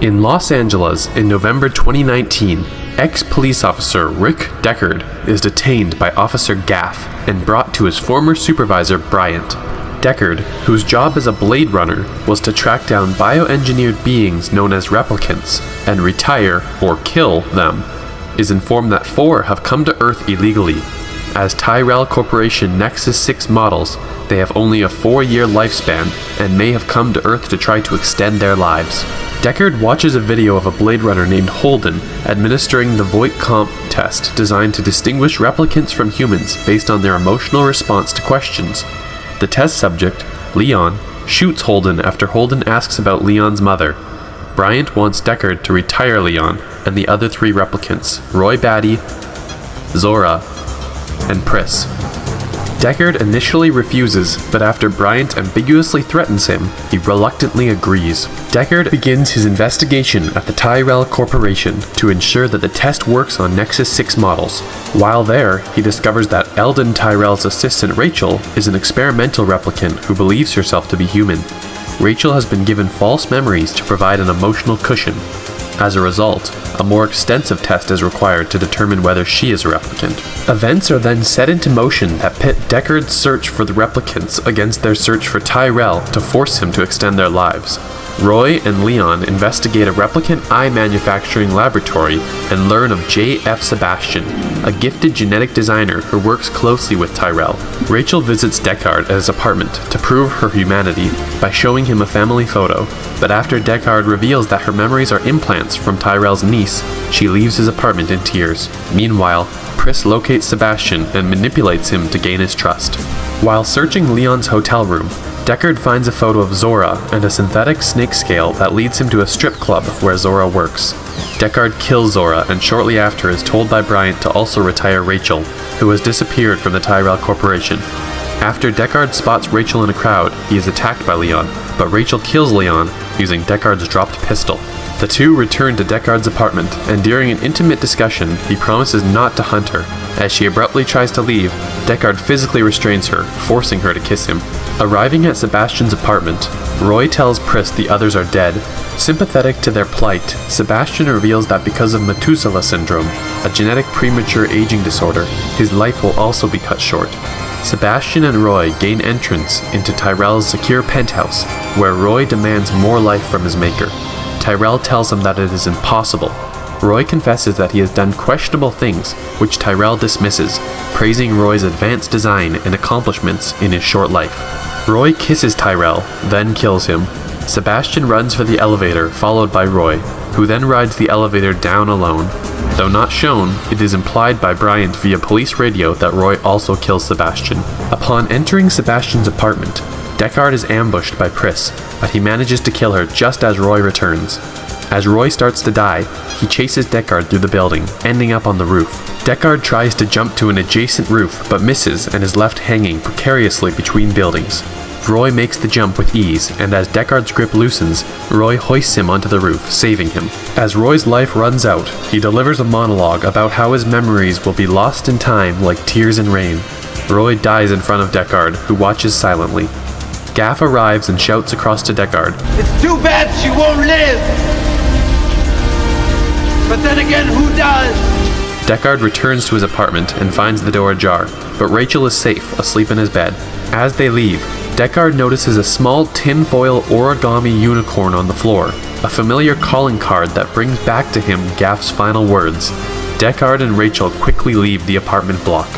In Los Angeles in November 2019, ex-police officer Rick Deckard is detained by Officer Gaff and brought to his former supervisor Bryant. Deckard, whose job as a Blade Runner was to track down bioengineered beings known as Replicants and retire or kill them, is informed that 4 have come to Earth illegally. As Tyrell Corporation Nexus 6 models, they have only a 4-year lifespan and may have come to Earth to try to extend their lives. Deckard watches a video of a Blade Runner named Holden administering the Voight-Kampff test designed to distinguish replicants from humans based on their emotional response to questions. The test subject, Leon, shoots Holden after Holden asks about Leon's mother. Bryant wants Deckard to retire Leon and the other 3 replicants, Roy Batty, Zora, and Pris. Deckard initially refuses, but after Bryant ambiguously threatens him, he reluctantly agrees. Deckard begins his investigation at the Tyrell Corporation to ensure that the test works on Nexus 6 models. While there, he discovers that Eldon Tyrell's assistant Rachel is an experimental replicant who believes herself to be human. Rachel has been given false memories to provide an emotional cushion. As a result, a more extensive test is required to determine whether she is a replicant. Events are then set into motion that pit Deckard's search for the replicants against their search for Tyrell to force him to extend their lives. Roy and Leon investigate a replicant eye manufacturing laboratory and learn of J.F. Sebastian, a gifted genetic designer who works closely with Tyrell. Rachel visits Deckard at his apartment to prove her humanity by showing him a family photo, but after Deckard reveals that her memories are implants from Tyrell's niece, she leaves his apartment in tears. Meanwhile, Pris locates Sebastian and manipulates him to gain his trust. While searching Leon's hotel room, Deckard finds a photo of Zora and a synthetic snake scale that leads him to a strip club where Zora works. Deckard kills Zora and shortly after is told by Bryant to also retire Rachel, who has disappeared from the Tyrell Corporation. After Deckard spots Rachel in a crowd, he is attacked by Leon, but Rachel kills Leon using Deckard's dropped pistol. The two return to Deckard's apartment, and during an intimate discussion, he promises not to hunt her. As she abruptly tries to leave, Deckard physically restrains her, forcing her to kiss him. Arriving at Sebastian's apartment, Roy tells Pris the others are dead. Sympathetic to their plight, Sebastian reveals that because of Methuselah syndrome, a genetic premature aging disorder, his life will also be cut short. Sebastian and Roy gain entrance into Tyrell's secure penthouse, where Roy demands more life from his maker. Tyrell tells him that it is impossible. Roy confesses that he has done questionable things, which Tyrell dismisses, praising Roy's advanced design and accomplishments in his short life. Roy kisses Tyrell, then kills him. Sebastian runs for the elevator, followed by Roy, who then rides the elevator down alone. Though not shown, it is implied by Bryant via police radio that Roy also kills Sebastian. Upon entering Sebastian's apartment, Deckard is ambushed by Pris, but he manages to kill her just as Roy returns. As Roy starts to die, he chases Deckard through the building, ending up on the roof. Deckard tries to jump to an adjacent roof, but misses and is left hanging precariously between buildings. Roy makes the jump with ease, and as Deckard's grip loosens, Roy hoists him onto the roof, saving him. As Roy's life runs out, he delivers a monologue about how his memories will be lost in time like tears in rain. Roy dies in front of Deckard, who watches silently. Gaff arrives and shouts across to Deckard, "It's too bad she won't live! But then again, who does?" Deckard returns to his apartment and finds the door ajar, but Rachel is safe, asleep in his bed. As they leave, Deckard notices a small tinfoil origami unicorn on the floor, a familiar calling card that brings back to him Gaff's final words. Deckard and Rachel quickly leave the apartment block.